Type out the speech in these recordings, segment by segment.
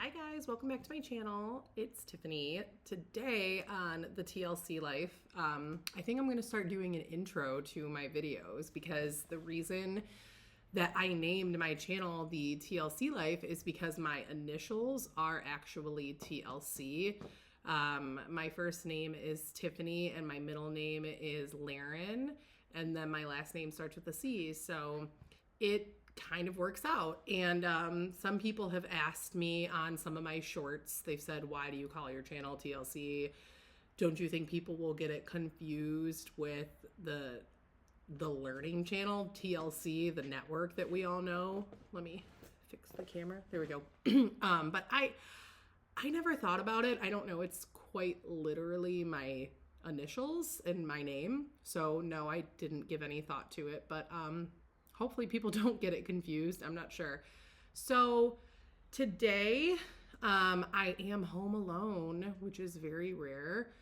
Hi guys, welcome back to my channel. It's Tiffany. Today on the TLC life, I think I'm going to start doing an intro to my videos because the reason that I named my channel the TLC life is because my initials are actually TLC. My first name is Tiffany and my middle name is Laren, and then my last name starts with a C. So it kind of works out. And some people have asked me on some of my shorts, they've said, why do you call your channel TLC? Don't you think people will get it confused with the learning channel, TLC, the network that we all know? Let me fix the camera. There we go. But I never thought about it. I don't know. It's quite literally my initials and my name. So no, I didn't give any thought to it. But hopefully people don't get it confused. I'm not sure. So today, I am home alone, which is very rare.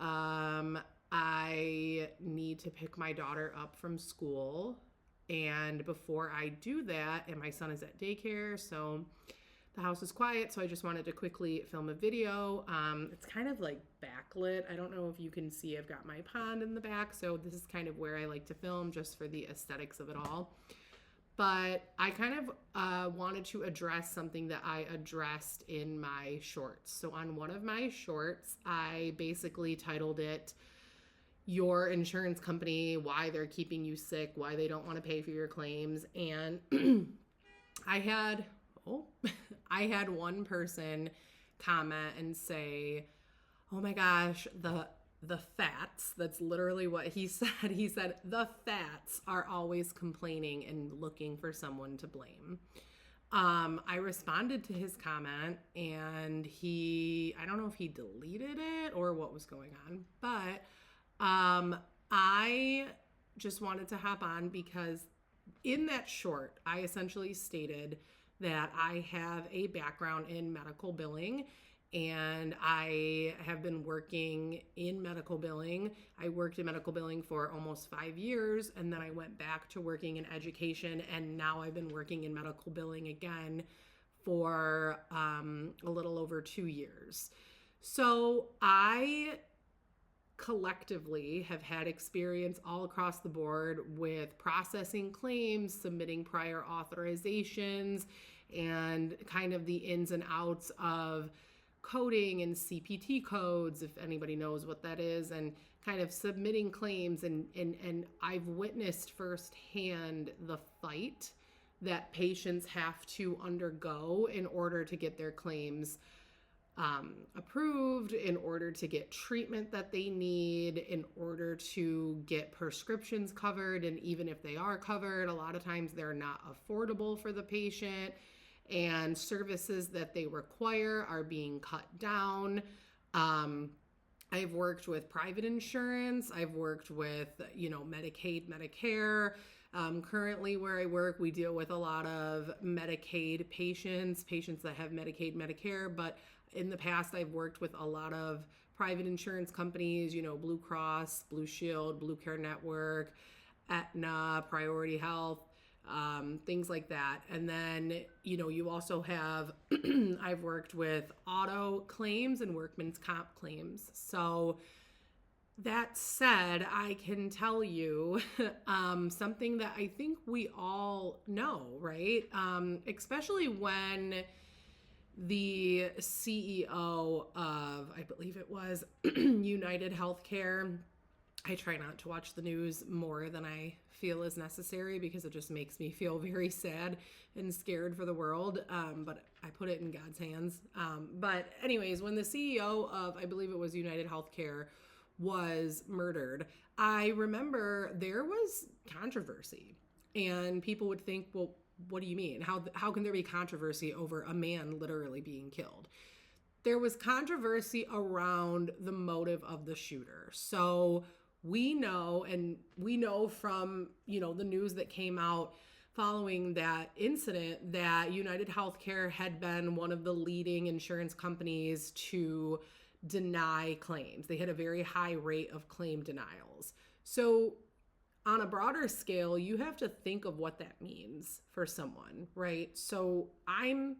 I need to pick my daughter up from school. And before I do that, and my son is at daycare, so the house is quiet, so I just wanted to quickly film a video. It's kind of like backlit. I don't know if you can see, I've got my pond in the back, so this is kind of where I like to film just for the aesthetics of it all. But I kind of wanted to address something that I addressed in my shorts. So on one of my shorts, I basically titled it, Your Insurance Company, Why They're Keeping You Sick, Why They Don't Want to Pay for Your Claims. And I had one person comment and say, oh my gosh, the fats, that's literally what he said. He said, the fats are always complaining and looking for someone to blame. I responded to his comment and I don't know if he deleted it or what was going on, but I just wanted to hop on because in that short, I essentially stated that I have a background in medical billing and I have been working in medical billing. I worked in medical billing for almost 5 years, and then I went back to working in education, and now I've been working in medical billing again for a little over 2 years. So I collectively have had experience all across the board with processing claims, submitting prior authorizations, and kind of the ins and outs of coding and CPT codes, if anybody knows what that is, and kind of submitting claims. And I've witnessed firsthand the fight that patients have to undergo in order to get their claims approved, in order to get treatment that they need, in order to get prescriptions covered. And even if they are covered, a lot of times they're not affordable for the patient, and services that they require are being cut down. I've worked with private insurance. I've worked with, Medicaid, Medicare. Currently where I work, we deal with a lot of Medicaid patients that have Medicaid, Medicare, but in the past, I've worked with a lot of private insurance companies, Blue Cross, Blue Shield, Blue Care Network, Aetna, Priority Health, things like that. And then, you also have, I've worked with auto claims and workman's comp claims. So that said, I can tell you something that I think we all know, right? Especially when the CEO of, I believe it was United Healthcare. I try not to watch the news more than I feel is necessary because it just makes me feel very sad and scared for the world. But I put it in God's hands. But anyways, when the CEO of, I believe it was United Healthcare, was murdered, I remember there was controversy, and people would think, well, what do you mean? How can there be controversy over a man literally being killed? There was controversy around the motive of the shooter. So we know from, the news that came out following that incident that United Healthcare had been one of the leading insurance companies to deny claims. They had a very high rate of claim denials. So on a broader scale, you have to think of what that means for someone, right? So I'm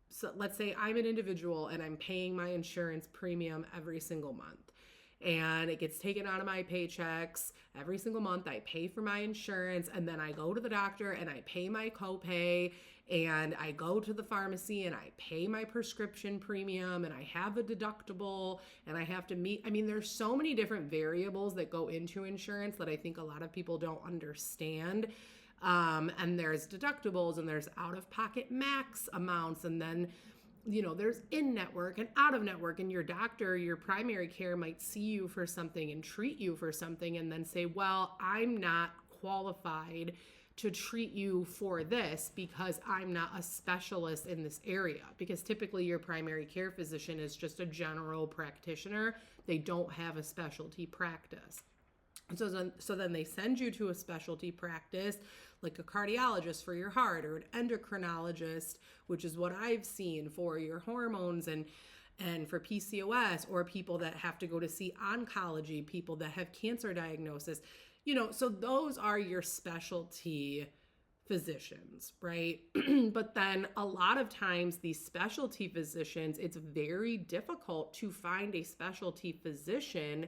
so let's say I'm an individual and I'm paying my insurance premium every single month, and it gets taken out of my paychecks every single month. I pay for my insurance, and then I go to the doctor and I pay my copay, and I go to the pharmacy and I pay my prescription premium, and I have a deductible, and I have to meet. I mean, there's so many different variables that go into insurance that I think a lot of people don't understand. And there's deductibles, and there's out-of-pocket max amounts, and then there's in-network and out-of-network, and your doctor, your primary care might see you for something and treat you for something and then say, well, I'm not qualified to treat you for this because I'm not a specialist in this area. Because typically your primary care physician is just a general practitioner. They don't have a specialty practice. So then they send you to a specialty practice like a cardiologist for your heart, or an endocrinologist, which is what I've seen for your hormones and for PCOS, or people that have to go to see oncology, people that have cancer diagnosis. So those are your specialty physicians, right? But then a lot of times these specialty physicians, it's very difficult to find a specialty physician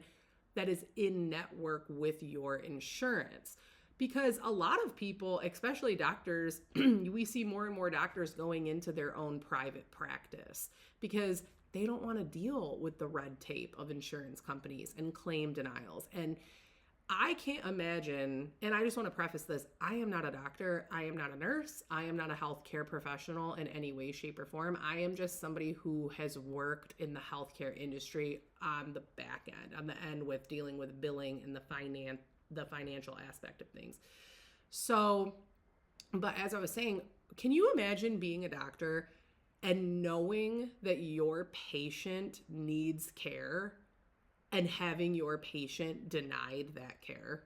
that is in network with your insurance. Because a lot of people, especially doctors, we see more and more doctors going into their own private practice because they don't want to deal with the red tape of insurance companies and claim denials. And I can't imagine, and I just want to preface this, I am not a doctor, I am not a nurse, I am not a healthcare professional in any way, shape, or form. I am just somebody who has worked in the healthcare industry on the back end, on the end with dealing with billing and the financial aspect of things. So, but as I was saying, can you imagine being a doctor and knowing that your patient needs care and having your patient denied that care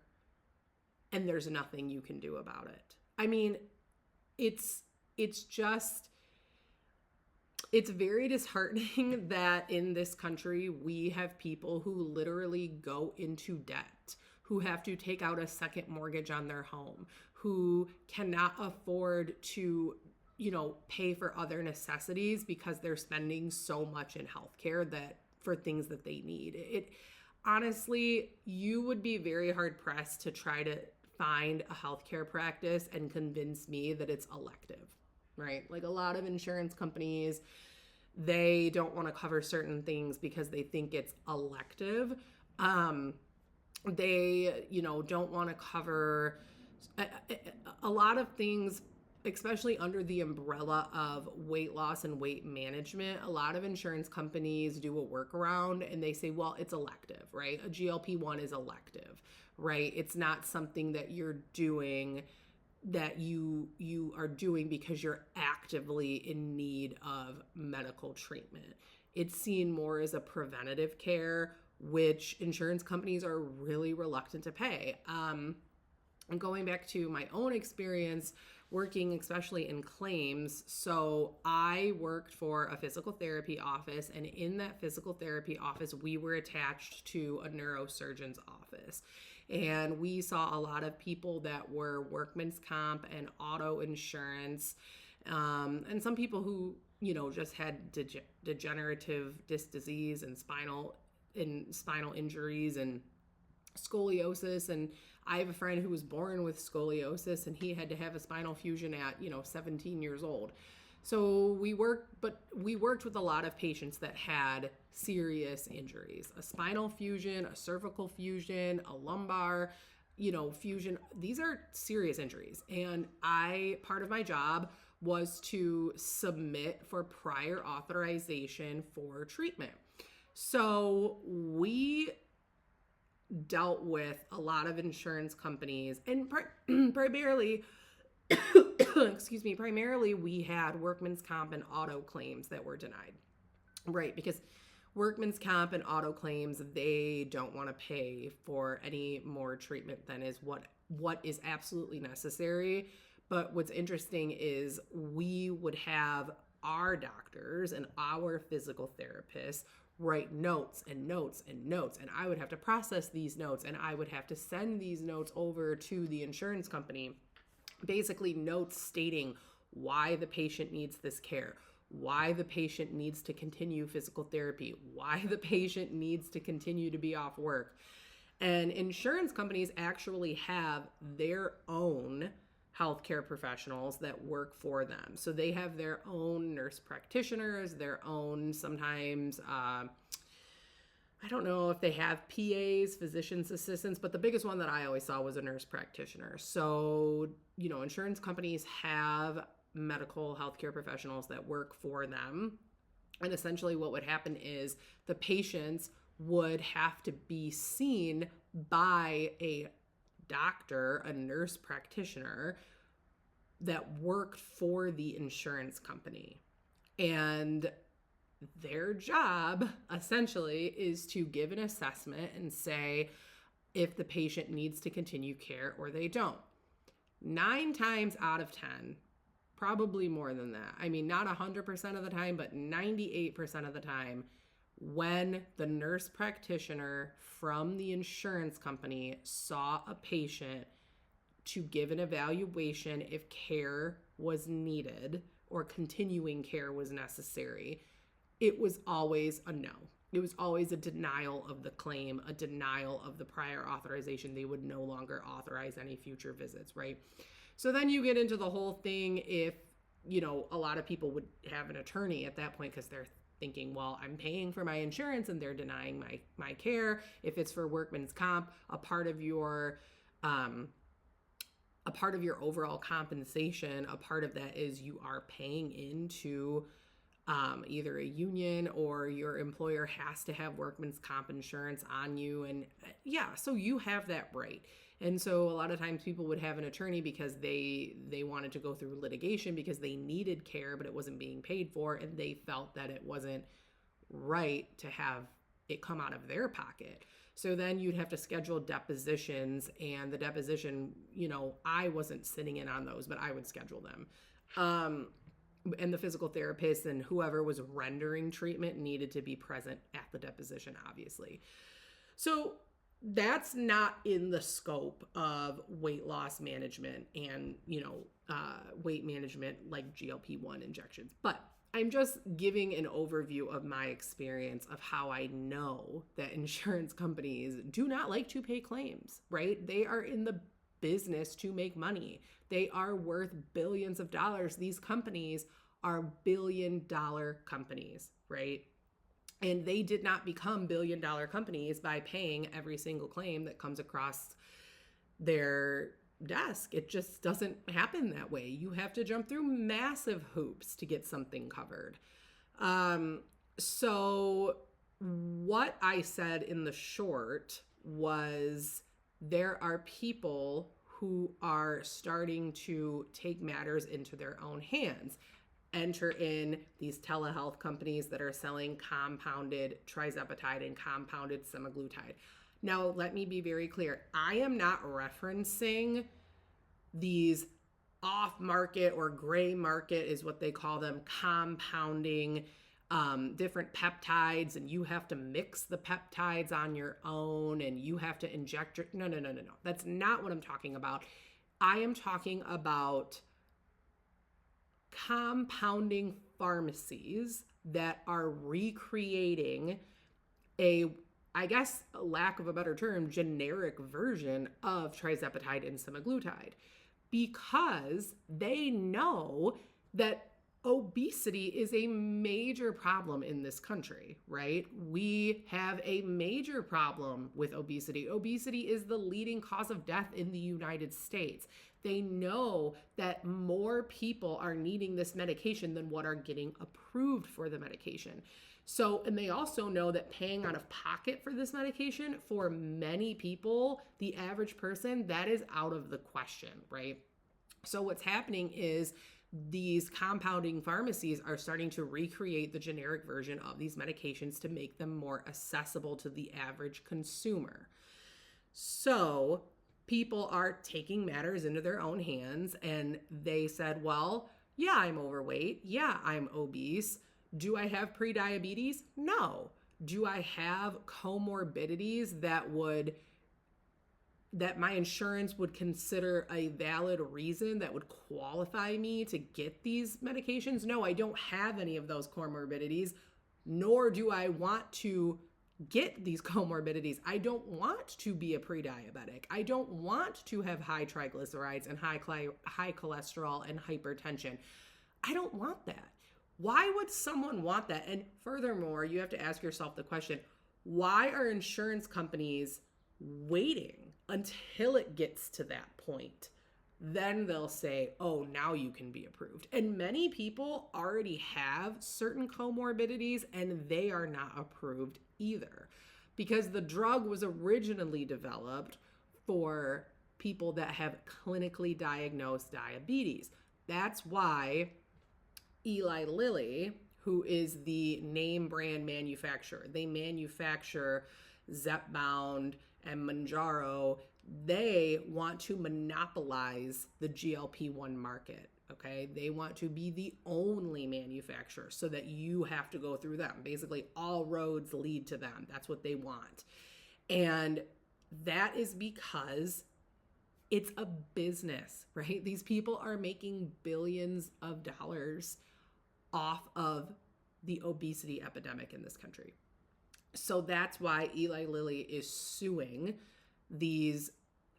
and there's nothing you can do about it? I mean, it's very disheartening that in this country we have people who literally go into debt, who have to take out a second mortgage on their home, who cannot afford to pay for other necessities because they're spending so much in healthcare that for things that they need. It honestly, you would be very hard pressed to try to find a healthcare practice and convince me that it's elective, right? Like a lot of insurance companies, they don't want to cover certain things because they think it's elective. They, don't want to cover a lot of things, especially under the umbrella of weight loss and weight management. A lot of insurance companies do a workaround and they say, well, it's elective, right? A GLP-1 is elective, right? It's not something that you're doing that you are doing because you're actively in need of medical treatment. It's seen more as a preventative care, which insurance companies are really reluctant to pay. And going back to my own experience working especially in claims. So I worked for a physical therapy office, and in that physical therapy office, we were attached to a neurosurgeon's office. And we saw a lot of people that were workman's comp and auto insurance, and some people who, just had degenerative disc disease and spinal injuries and scoliosis. And I have a friend who was born with scoliosis, and he had to have a spinal fusion at 17 years old. So we worked with a lot of patients that had serious injuries: a spinal fusion, a cervical fusion, a lumbar fusion. These are serious injuries, and part of my job was to submit for prior authorization for treatment. So we dealt with a lot of insurance companies, and primarily primarily we had workman's comp and auto claims that were denied, right? Because workman's comp and auto claims, they don't want to pay for any more treatment than is what is absolutely necessary. But what's interesting is we would have our doctors and our physical therapists write notes and notes and notes, and I would have to process these notes, and I would have to send these notes over to the insurance company, basically notes stating why the patient needs this care, why the patient needs to continue physical therapy, why the patient needs to continue to be off work. And insurance companies actually have their own healthcare professionals that work for them. So they have their own nurse practitioners, their own sometimes, I don't know if they have PAs, physician's assistants, but the biggest one that I always saw was a nurse practitioner. So, insurance companies have medical healthcare professionals that work for them. And essentially what would happen is the patients would have to be seen by a doctor, a nurse practitioner that worked for the insurance company. And their job essentially is to give an assessment and say if the patient needs to continue care or they don't. 9 times out of 10, probably more than that. I mean, not 100% of the time, but 98% of the time, when the nurse practitioner from the insurance company saw a patient to give an evaluation if care was needed or continuing care was necessary, it was always a no. It was always a denial of the claim, a denial of the prior authorization. They would no longer authorize any future visits, right? So then you get into the whole thing if, a lot of people would have an attorney at that point because they're thinking, well, I'm paying for my insurance and they're denying my care. If it's for workman's comp, a part of your overall compensation, a part of that is you are paying into either a union or your employer has to have workman's comp insurance on you. And so you have that right. And so a lot of times people would have an attorney because they wanted to go through litigation because they needed care, but it wasn't being paid for. And they felt that it wasn't right to have it come out of their pocket. So then you'd have to schedule depositions, and the deposition, I wasn't sitting in on those, but I would schedule them. And the physical therapist and whoever was rendering treatment needed to be present at the deposition, obviously. So that's not in the scope of weight loss management and, weight management like GLP-1 injections. But I'm just giving an overview of my experience of how I know that insurance companies do not like to pay claims, right? They are in the business to make money. They are worth billions of dollars. These companies are billion-dollar companies, right? And they did not become billion-dollar companies by paying every single claim that comes across their desk. It just doesn't happen that way. You have to jump through massive hoops to get something covered. So what I said in the short was there are people who are starting to take matters into their own hands. Enter in these telehealth companies that are selling compounded trizepatide and compounded semaglutide. Now, let me be very clear. I am not referencing these off-market or gray market is what they call them, compounding different peptides, and you have to mix the peptides on your own and you have to inject your... No. That's not what I'm talking about. I am talking about compounding pharmacies that are recreating I guess, lack of a better term, generic version of trizepatide and semaglutide, because they know that obesity is a major problem in this country, right? We have a major problem with obesity. Obesity is the leading cause of death in the United States. They know that more people are needing this medication than what are getting approved for the medication. So, and they also know that paying out of pocket for this medication for many people, the average person, that is out of the question, right? So what's happening is these compounding pharmacies are starting to recreate the generic version of these medications to make them more accessible to the average consumer. So people are taking matters into their own hands, and they said, well, yeah, I'm overweight. Yeah, I'm obese. Do I have prediabetes? No. Do I have comorbidities that would that my insurance would consider a valid reason that would qualify me to get these medications. No, I don't have any of those comorbidities, nor do I want to get these comorbidities. I don't want to be a pre-diabetic. I don't want to have high triglycerides and high cholesterol and hypertension. I don't want that. Why would someone want that? And furthermore, you have to ask yourself the question, why are insurance companies waiting until it gets to that point? Then they'll say, oh, now you can be approved. And many people already have certain comorbidities and they are not approved either, because the drug was originally developed for people that have clinically diagnosed diabetes. That's why Eli Lilly, who is the name brand manufacturer, they manufacture Zepbound and Mounjaro. They want to monopolize the GLP-1 market, okay? They want to be the only manufacturer so that you have to go through them. Basically, all roads lead to them. That's what they want. And that is because it's a business, right? These people are making billions of dollars off of the obesity epidemic in this country. So that's why Eli Lilly is suing these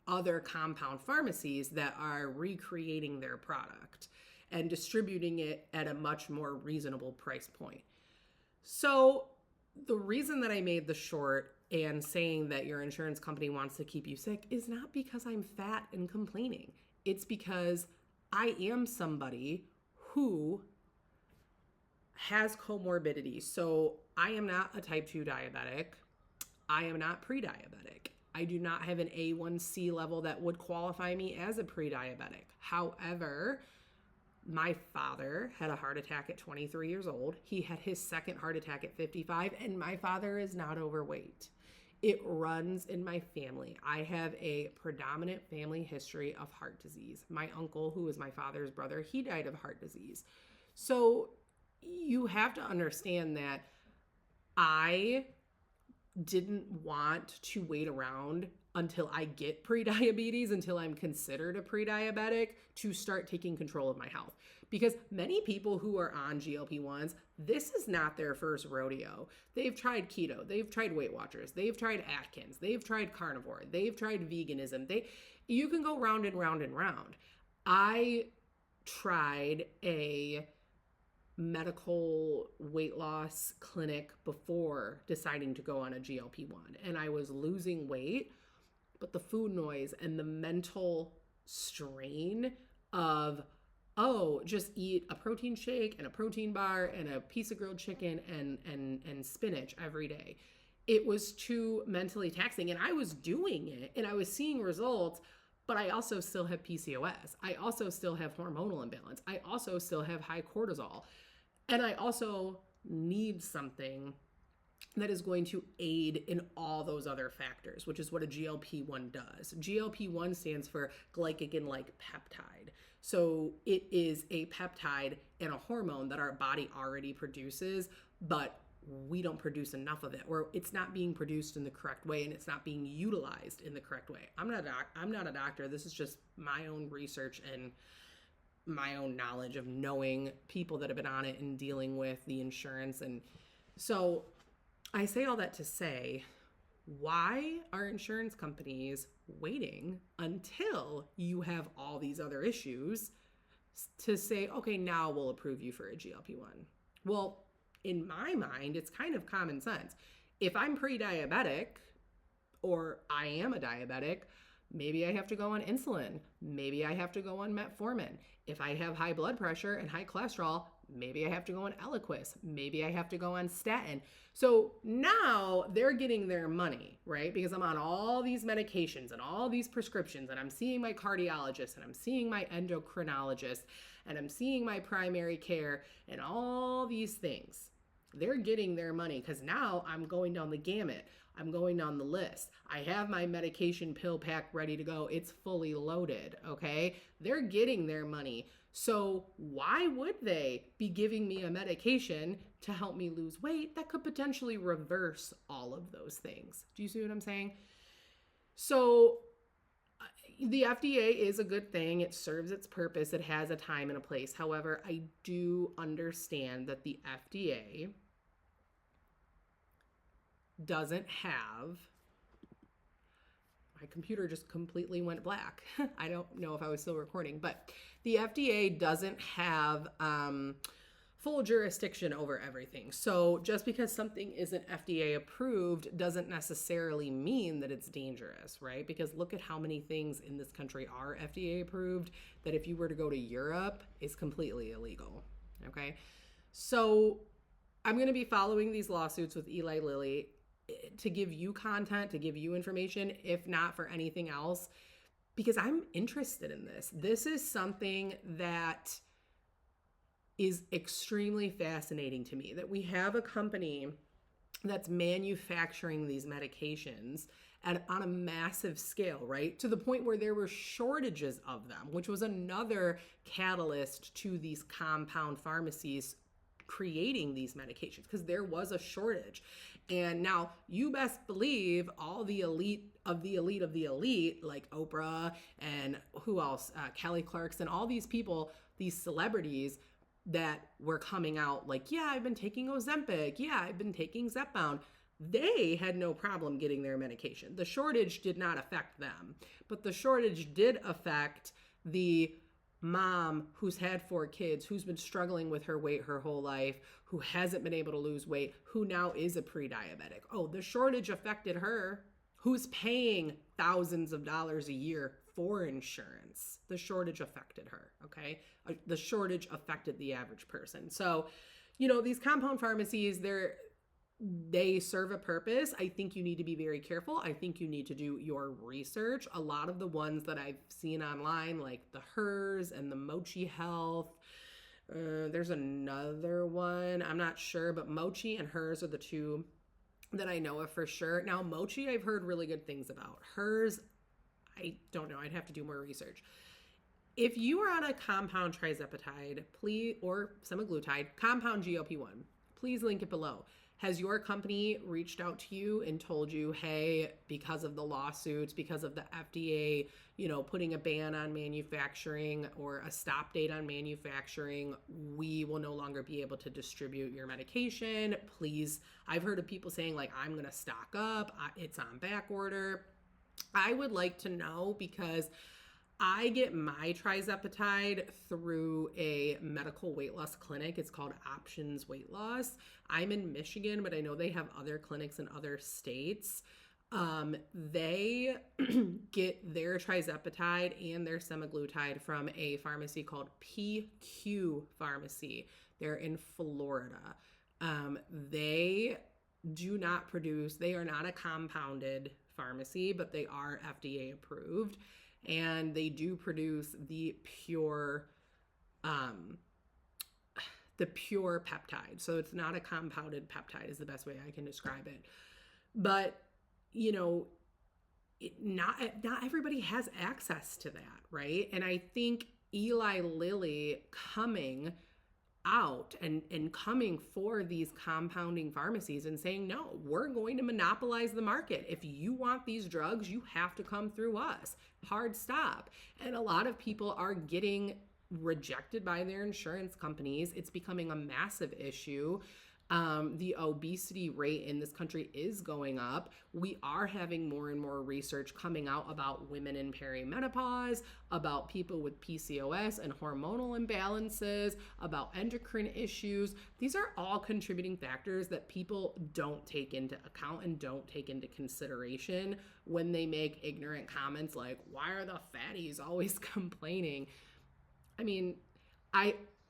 other compound pharmacies that are recreating their product and distributing it at a much more reasonable price point. So the reason that I made the short and saying that your insurance company wants to keep you sick is not because I'm fat and complaining. It's because I am somebody who has comorbidities. So I am not a type 2 diabetic. I am not pre-diabetic. I do not have an A1C level that would qualify me as a pre-diabetic. However, my father had a heart attack at 23 years old. He had his second heart attack at 55, and my father is not overweight. It runs in my family. I have a predominant family history of heart disease. My uncle, who is my father's brother, he died of heart disease. So you have to understand that I didn't want to wait around until I get prediabetes, until I'm considered a pre-diabetic, to start taking control of my health. Because many people who are on GLP-1s, this is not their first rodeo. They've tried keto, they've tried Weight Watchers, they've tried Atkins, they've tried carnivore, they've tried veganism. You can go round and round and round. I tried a medical weight loss clinic before deciding to go on a GLP-1, and I was losing weight, but the food noise and the mental strain of, oh, just eat a protein shake and a protein bar and a piece of grilled chicken and spinach every day. It was too mentally taxing, and I was doing it and I was seeing results, but I also still have PCOS. I also still have hormonal imbalance. I also still have high cortisol. And I also need something that is going to aid in all those other factors, which is what a GLP-1 does. GLP-1 stands for glycogen-like peptide. So it is a peptide and a hormone that our body already produces, but we don't produce enough of it, or it's not being produced in the correct way, and it's not being utilized in the correct way. I'm not a doctor. This is just my own research and my own knowledge of knowing people that have been on it and dealing with the insurance. And so I say all that to say, why are insurance companies waiting until you have all these other issues to say, okay, now we'll approve you for a GLP-1? Well, in my mind, it's kind of common sense. If I'm pre-diabetic or I am a diabetic, maybe I have to go on insulin. Maybe I have to go on metformin. If I have high blood pressure and high cholesterol, maybe I have to go on Eliquis. Maybe I have to go on statin. So now they're getting their money, right? Because I'm on all these medications and all these prescriptions, and I'm seeing my cardiologist, and I'm seeing my endocrinologist, and I'm seeing my primary care, and all these things. They're getting their money because now I'm going down the gamut. I'm going down the list. I have my medication pill pack ready to go. It's fully loaded, okay? They're getting their money. So why would they be giving me a medication to help me lose weight that could potentially reverse all of those things? Do you see what I'm saying? So The FDA is a good thing. It serves its purpose. It has a time and a place. However, I do understand that the FDA doesn't have, my computer just completely went black. I don't know if I was still recording, but the FDA doesn't have full jurisdiction over everything. So just because something isn't FDA approved doesn't necessarily mean that it's dangerous, right? Because look at how many things in this country are FDA approved that if you were to go to Europe is completely illegal, okay? So I'm going to be following these lawsuits with Eli Lilly to give you content, to give you information, if not for anything else, because I'm interested in this. This is something that is extremely fascinating to me, that we have a company that's manufacturing these medications on a massive scale, right? To the point where there were shortages of them, which was another catalyst to these compound pharmacies creating these medications, because there was a shortage. And now you best believe all the elite of the elite of the elite, like Oprah and who else, Kelly Clarkson, all these people, these celebrities that were coming out like, yeah, I've been taking Ozempic, yeah, I've been taking Zepbound. They had no problem getting their medication. The shortage did not affect them, but the shortage did affect the mom who's had 4 kids, who's been struggling with her weight her whole life, who hasn't been able to lose weight, who now is a pre-diabetic. Oh, the shortage affected her, who's paying thousands of dollars a year for insurance. The shortage affected her, okay? The shortage affected the average person. So, these compound pharmacies, they serve a purpose. I think you need to be very careful. I think you need to do your research. A lot of the ones that I've seen online, like the Hers and the Mochi Health, there's another one, I'm not sure, but Mochi and Hers are the two that I know of for sure. Now, Mochi, I've heard really good things about. Hers, I don't know. I'd have to do more research. If you are on a compound trizepatide, please, or semaglutide, compound GLP-1, please link it below. Has your company reached out to you and told you, hey, because of the lawsuits, because of the FDA, putting a ban on manufacturing or a stop date on manufacturing, we will no longer be able to distribute your medication? Please, I've heard of people saying like, I'm going to stock up, it's on back order. I would like to know, because I get my trizepatide through a medical weight loss clinic. It's called Options Weight Loss. I'm in Michigan, but I know they have other clinics in other states. They get their trizepatide and their semaglutide from a pharmacy called PQ Pharmacy. They're in Florida. They do not produce, they are not a compounded pharmacy, but they are FDA approved. And they do produce the pure peptide. So it's not a compounded peptide is the best way I can describe it. But, not everybody has access to that, right? And I think Eli Lilly coming out and coming for these compounding pharmacies and saying, no, we're going to monopolize the market. If you want these drugs, you have to come through us. Hard stop. And a lot of people are getting rejected by their insurance companies. It's becoming a massive issue. The obesity rate in this country is going up. We are having more and more research coming out about women in perimenopause, about people with PCOS and hormonal imbalances, about endocrine issues. These are all contributing factors that people don't take into account and don't take into consideration when they make ignorant comments like, why are the fatties always complaining? I mean,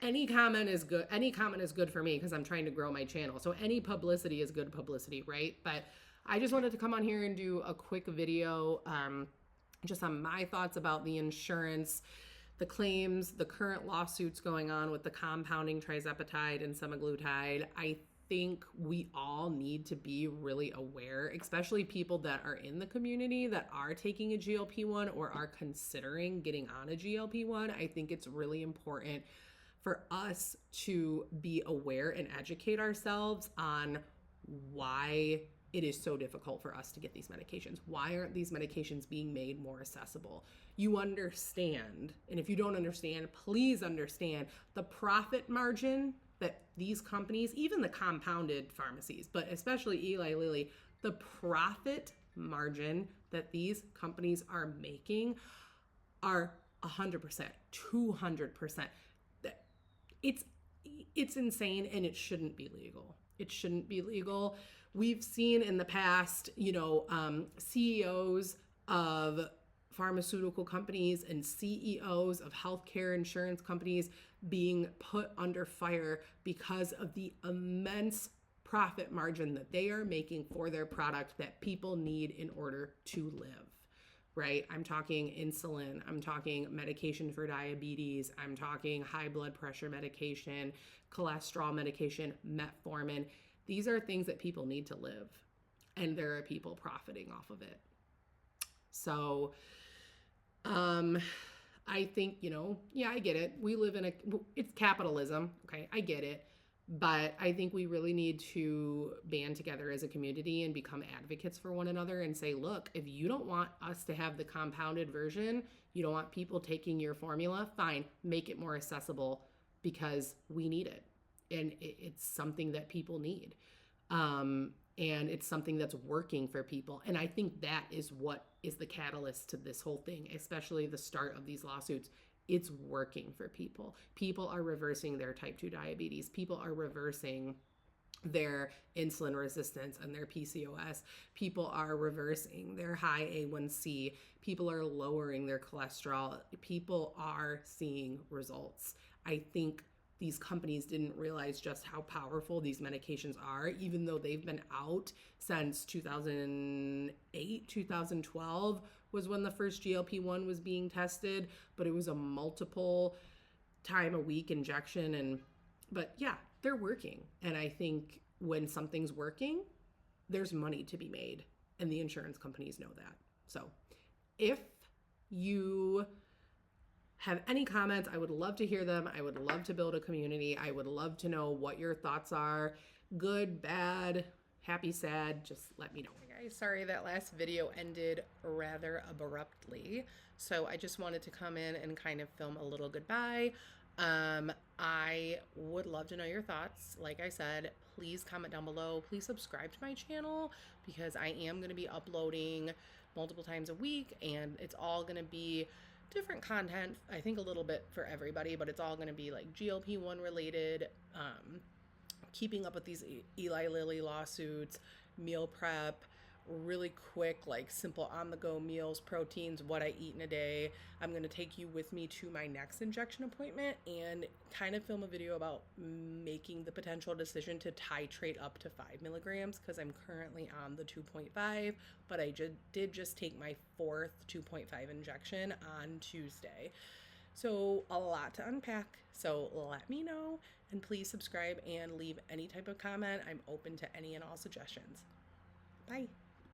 any comment is good. Any comment is good for me because I'm trying to grow my channel. So any publicity is good publicity, right? But I just wanted to come on here and do a quick video just on my thoughts about the insurance, the claims, the current lawsuits going on with the compounding trizepatide and semaglutide. I think we all need to be really aware, especially people that are in the community that are taking a GLP-1 or are considering getting on a GLP-1. I think it's really important for us to be aware and educate ourselves on why it is so difficult for us to get these medications. Why aren't these medications being made more accessible? You understand, and if you don't understand, please understand the profit margin that these companies, even the compounded pharmacies, but especially Eli Lilly, the profit margin that these companies are making are 100%, 200%. It's insane, and it shouldn't be legal. It shouldn't be legal. We've seen in the past, CEOs of pharmaceutical companies and CEOs of healthcare insurance companies being put under fire because of the immense profit margin that they are making for their product that people need in order to live, right? I'm talking insulin, I'm talking medication for diabetes, I'm talking high blood pressure medication, cholesterol medication, metformin. These are things that people need to live, and there are people profiting off of it. So, I think, I get it. We live in it's capitalism. Okay. I get it. But I think we really need to band together as a community and become advocates for one another and say, look, if you don't want us to have the compounded version, you don't want people taking your formula, fine, make it more accessible because we need it. And it's something that people need. And it's something that's working for people. And I think that is what is the catalyst to this whole thing, especially the start of these lawsuits. It's working for people. People are reversing their type 2 diabetes. People are reversing their insulin resistance and their PCOS. People are reversing their high A1C. People are lowering their cholesterol. People are seeing results. I think these companies didn't realize just how powerful these medications are, even though they've been out since 2008, 2012 was when the first GLP-1 was being tested, but it was a multiple time a week injection. But yeah, they're working. And I think when something's working, there's money to be made, and the insurance companies know that. So if you have any comments, I would love to hear them. I would love to build a community. I would love to know what your thoughts are. Good, bad, happy, sad. Just let me know. Guys, sorry that last video ended rather abruptly. So I just wanted to come in and kind of film a little goodbye. I would love to know your thoughts. Like I said, please comment down below. Please subscribe to my channel because I am going to be uploading multiple times a week, and it's all going to be different content, I think a little bit for everybody, but it's all going to be like GLP-1 related, keeping up with these Eli Lilly lawsuits, meal prep, really quick, like simple on-the-go meals, proteins, what I eat in a day. I'm going to take you with me to my next injection appointment and kind of film a video about making the potential decision to titrate up to 5 milligrams because I'm currently on the 2.5, but I did just take my 4th 2.5 injection on Tuesday. So a lot to unpack. So let me know, and please subscribe and leave any type of comment. I'm open to any and all suggestions. Bye.